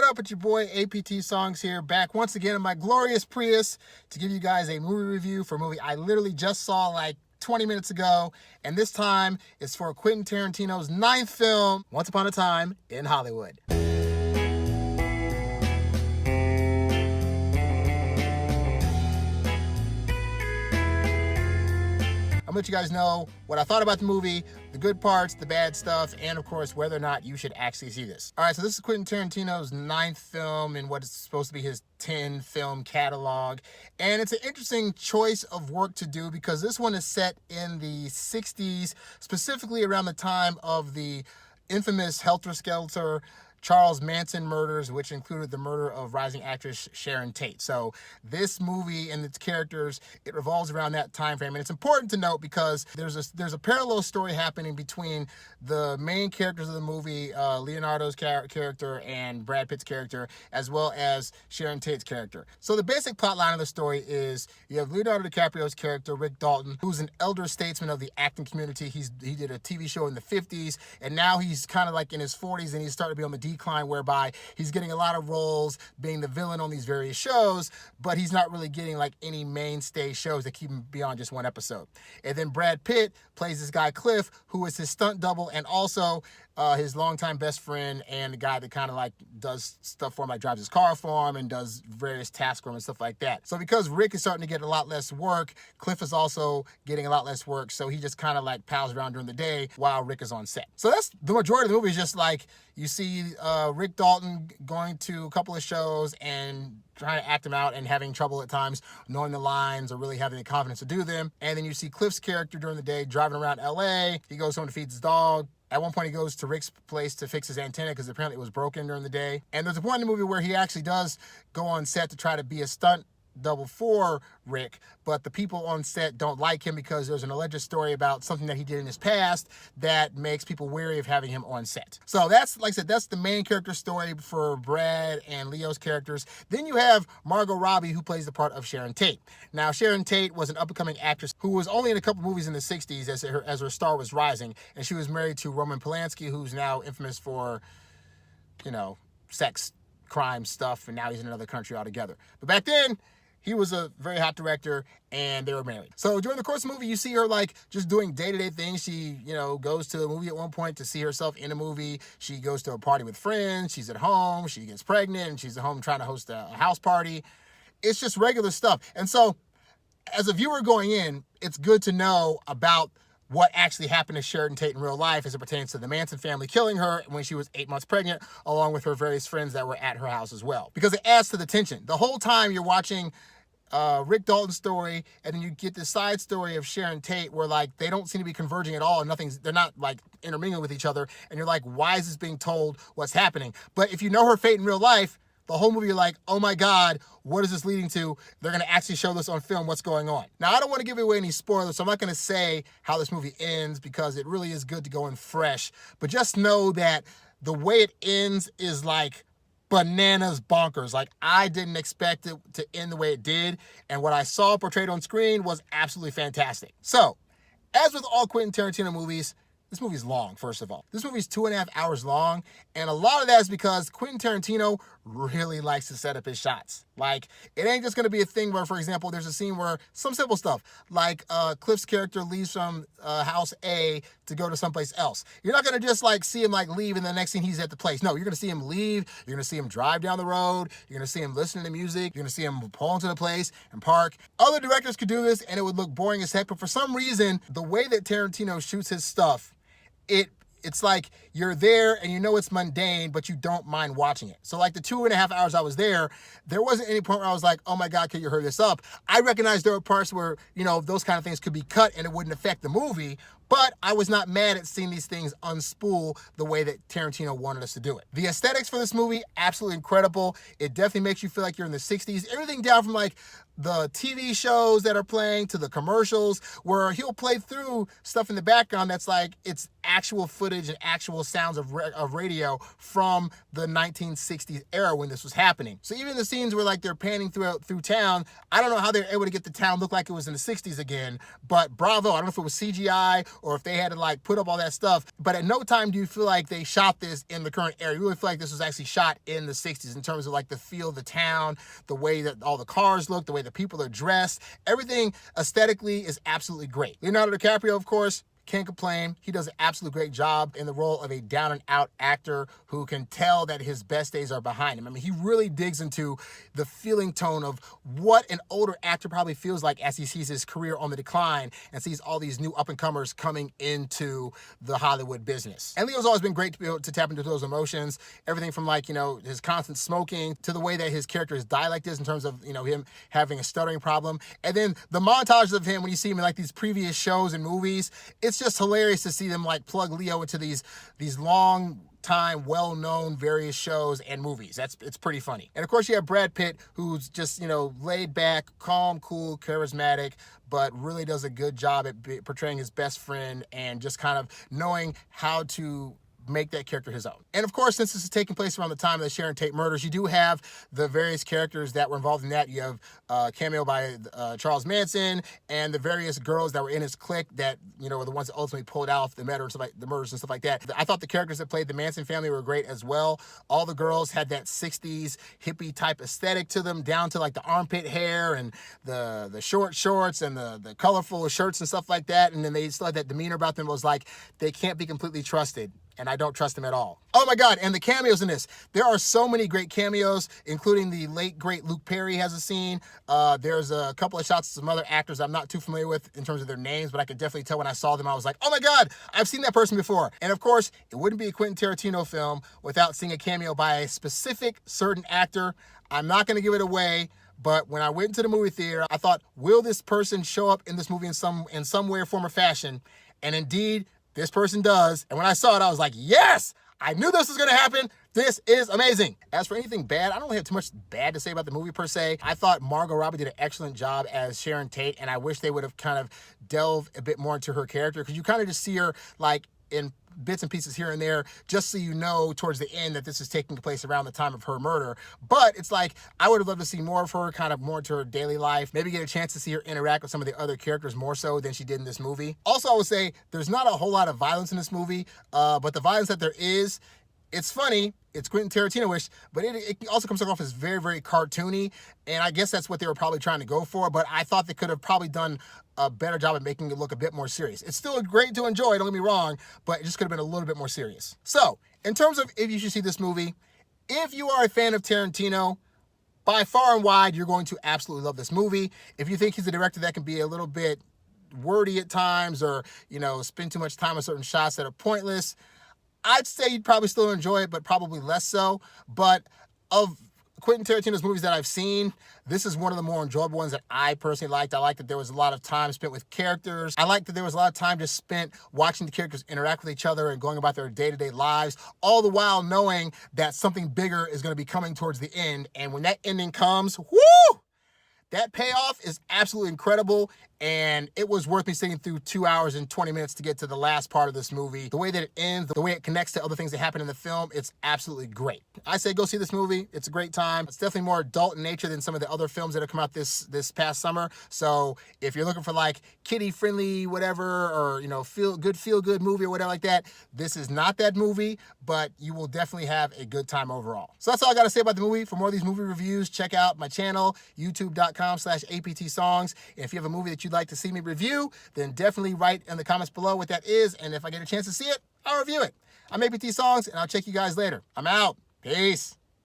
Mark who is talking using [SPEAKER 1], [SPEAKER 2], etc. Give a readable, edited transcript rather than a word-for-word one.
[SPEAKER 1] up? It's your boy APT Songs here, back once again in my glorious Prius to give you guys a movie review for a movie I literally just saw like 20 minutes ago, and this time it's for Quentin Tarantino's 9th film, Once Upon a Time in Hollywood. I'm gonna let you guys know what I thought about the movie, the good parts, the bad stuff, and of course, whether or not you should actually see this. All right, so this is Quentin Tarantino's 9th film in what is supposed to be his 10-film catalog. And it's an interesting choice of work to do because this one is set in the 60s, specifically around the time of the infamous Helter Skelter Charles Manson murders, which included the murder of rising actress Sharon Tate. So this movie and its characters, it revolves around that time frame. And it's important to note because there's a parallel story happening between the main characters of the movie, Leonardo's character and Brad Pitt's character, as well as Sharon Tate's character. So the basic plot line of the story is you have Leonardo DiCaprio's character, Rick Dalton, who's an elder statesman of the acting community. He did a TV show in the 50s, and now he's kind of like in his 40s, and he's starting to be on the decline, whereby he's getting a lot of roles being the villain on these various shows, but he's not really getting like any mainstay shows that keep him beyond just one episode. And then Brad Pitt plays this guy Cliff, who is his stunt double and also his longtime best friend and the guy that kind of like does stuff for him, like drives his car for him and does various tasks for him and stuff like that. So because Rick is starting to get a lot less work, Cliff is also getting a lot less work, so he just kind of like pals around during the day while Rick is on set. So that's the majority of the movie, is just like you see Rick Dalton going to a couple of shows and trying to act them out and having trouble at times knowing the lines or really having the confidence to do them. And then you see Cliff's character during the day driving around LA. He goes home to feed his dog. At one point, he goes to Rick's place to fix his antenna because apparently it was broken during the day. And there's a point in the movie where he actually does go on set to try to be a stunt double for Rick, but the people on set don't like him because there's an alleged story about something that he did in his past that makes people wary of having him on set. So that's, like I said, that's the main character story for Brad and Leo's characters. Then you have Margot Robbie, who plays the part of Sharon Tate. Now, Sharon Tate was an up-and-coming actress who was only in a couple movies in the 60s as her star was rising, and she was married to Roman Polanski, who's now infamous for, sex, crime stuff, and now he's in another country altogether. But back then, he was a very hot director, and they were married. So during the course of the movie, you see her like just doing day-to-day things. She, goes to the movie at one point to see herself in a movie. She goes to a party with friends. She's at home. She gets pregnant, and she's at home trying to host a house party. It's just regular stuff. And so as a viewer going in, it's good to know about what actually happened to Sharon Tate in real life as it pertains to the Manson family killing her when she was 8 months pregnant, along with her various friends that were at her house as well. Because it adds to the tension. The whole time you're watching Rick Dalton's story, and then you get this side story of Sharon Tate where like they don't seem to be converging at all, and they're not like intermingling with each other, and you're like, why is this being told what's happening? But if you know her fate in real life, the whole movie, you're like, oh my God, what is this leading to? They're going to actually show this on film, what's going on. Now, I don't want to give away any spoilers, so I'm not going to say how this movie ends because it really is good to go in fresh. But just know that the way it ends is like bananas bonkers. Like, I didn't expect it to end the way it did, and what I saw portrayed on screen was absolutely fantastic. So, as with all Quentin Tarantino movies, this movie's long, first of all. This movie's 2.5 hours long, and a lot of that is because Quentin Tarantino really likes to set up his shots. Like, it ain't just gonna be a thing where, for example, there's a scene where some simple stuff, like Cliff's character leaves from house A to go to someplace else. You're not gonna just like see him like leave and the next scene he's at the place. No, you're gonna see him leave, you're gonna see him drive down the road, you're gonna see him listening to music, you're gonna see him pull into the place and park. Other directors could do this and it would look boring as heck, but for some reason, the way that Tarantino shoots his stuff, it's like you're there and you know it's mundane, but you don't mind watching it. So like the 2.5 hours I was there wasn't any point where I was like, oh my God, can you hurry this up? I recognized there were parts where, those kind of things could be cut and it wouldn't affect the movie, but I was not mad at seeing these things unspool the way that Tarantino wanted us to do it. The aesthetics for this movie, absolutely incredible. It definitely makes you feel like you're in the 60s. Everything down from like the TV shows that are playing to the commercials where he'll play through stuff in the background that's like, it's actual footage and actual sounds of radio from the 1960s era when this was happening. So even the scenes where like they're panning through town, I don't know how they're able to get the town look like it was in the 60s again, but bravo. I don't know if it was CGI or if they had to like put up all that stuff, but at no time do you feel like they shot this in the current era. You really feel like this was actually shot in the 60s in terms of like the feel of the town, the way that all the cars look, the way the people are dressed. Everything aesthetically is absolutely great. Leonardo DiCaprio, of course, can't complain. He does an absolutely great job in the role of a down and out actor who can tell that his best days are behind him. I mean, he really digs into the feeling tone of what an older actor probably feels like as he sees his career on the decline and sees all these new up and comers coming into the Hollywood business. And Leo's always been great to be able to tap into those emotions. Everything from like, you know, his constant smoking to the way that his character's dialect is in terms of, you know, him having a stuttering problem. And then the montages of him when you see him in like these previous shows and movies, it's just hilarious to see them like plug Leo into these long time, well-known various shows and movies. It's pretty funny. And of course you have Brad Pitt, who's just, you know, laid back, calm, cool, charismatic, but really does a good job at portraying his best friend and just kind of knowing how to make that character his own. And of course, since this is taking place around the time of the Sharon Tate murders, you do have the various characters that were involved in that. You have a cameo by Charles Manson and the various girls that were in his clique that, you know, were the ones that ultimately pulled out the murders and stuff like that. I thought the characters that played the Manson family were great as well. All the girls had that 60s hippie type aesthetic to them, down to like the armpit hair and the short shorts and the colorful shirts and stuff like that. And then they still had that demeanor about them. It was like they can't be completely trusted. And I don't trust him at all. Oh my God, and the cameos in this. There are so many great cameos, including the late, great Luke Perry has a scene. There's a couple of shots of some other actors I'm not too familiar with in terms of their names, but I could definitely tell when I saw them, I was like, oh my God, I've seen that person before. And of course, it wouldn't be a Quentin Tarantino film without seeing a cameo by a specific certain actor. I'm not gonna give it away, but when I went into the movie theater, I thought, will this person show up in this movie in some way or form or fashion? And indeed, this person does. And when I saw it, I was like, yes, I knew this was going to happen. This is amazing. As for anything bad, I don't really have too much bad to say about the movie per se. I thought Margot Robbie did an excellent job as Sharon Tate, and I wish they would have kind of delved a bit more into her character, because you kind of just see her like in bits and pieces here and there, just so you know towards the end that this is taking place around the time of her murder. But it's like, I would have loved to see more of her, kind of more into her daily life, maybe get a chance to see her interact with some of the other characters more so than she did in this movie. Also, I would say there's not a whole lot of violence in this movie, but the violence that there is, it's funny, it's Quentin Tarantino-ish, but it also comes off as very, very cartoony, and I guess that's what they were probably trying to go for, but I thought they could have probably done a better job at making it look a bit more serious. It's still great to enjoy, don't get me wrong, but it just could have been a little bit more serious. So, in terms of if you should see this movie, if you are a fan of Tarantino, by far and wide, you're going to absolutely love this movie. If you think he's a director that can be a little bit wordy at times, or, you know, spend too much time on certain shots that are pointless, I'd say you'd probably still enjoy it, but probably less so. But of Quentin Tarantino's movies that I've seen, this is one of the more enjoyable ones that I personally liked. I liked that there was a lot of time spent with characters. I liked that there was a lot of time just spent watching the characters interact with each other and going about their day-to-day lives, all the while knowing that something bigger is going to be coming towards the end. And when that ending comes, whoo! That payoff is absolutely incredible, and it was worth me sitting through 2 hours and 20 minutes to get to the last part of this movie. The way that it ends, the way it connects to other things that happen in the film, it's absolutely great. I say go see this movie. It's a great time. It's definitely more adult in nature than some of the other films that have come out this past summer. So if you're looking for like kiddie-friendly whatever, or, you know, feel-good movie or whatever like that, this is not that movie, but you will definitely have a good time overall. So that's all I got to say about the movie. For more of these movie reviews, check out my channel, youtube.com/APTsongs. And if you have a movie that you'd like to see me review, then definitely write in the comments below what that is, and if I get a chance to see it, I'll review it. I'm APT Songs, and I'll check you guys later. I'm out. Peace.